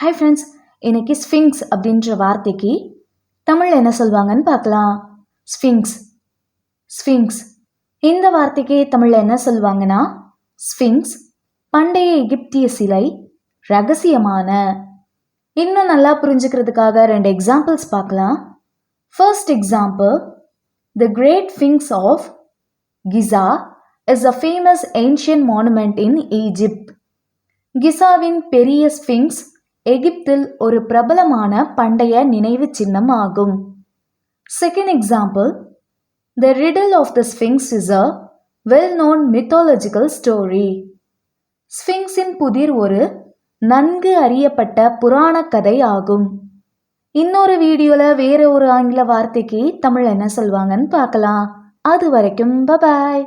Hi friends, இன்னைக்கு ஸ்ஃபிங்க்ஸ் அப்படின்ற வார்த்தைக்கு தமிழில் என்ன சொல்லுவாங்கன்னு பார்க்கலாம். ஸ்ஃபிங்க்ஸ் ஸ்ஃபிங்க்ஸ் இந்த வார்த்தைக்கு தமிழில் என்ன சொல்லுவாங்கன்னா, ஸ்ஃபிங்க்ஸ் பண்டைய எகிப்திய சிலை, ரகசியமான. இன்னும் நல்லா புரிஞ்சுக்கிறதுக்காக 2 எக்ஸாம்பிள்ஸ் பார்க்கலாம். First example, the great sphinx of Giza is a famous ancient monument in Egypt. கிசாவின் பெரிய ஸ்ஃபிங்க்ஸ் எகிப்தில் ஒரு பிரபலமான பண்டைய நினைவு சின்னம் ஆகும். Second example, the riddle of the sphinx is a well known mythological story. ஸ்ஃபிங்க்ஸின் புதிர் ஒரு நன்கு அறியப்பட்ட புராண கதை ஆகும். இன்னொரு வீடியோவில் வேற ஒரு ஆங்கில வார்த்தைக்கு தமிழ் என்ன சொல்வாங்கன்னு பார்க்கலாம். அது வரைக்கும் பபாய்.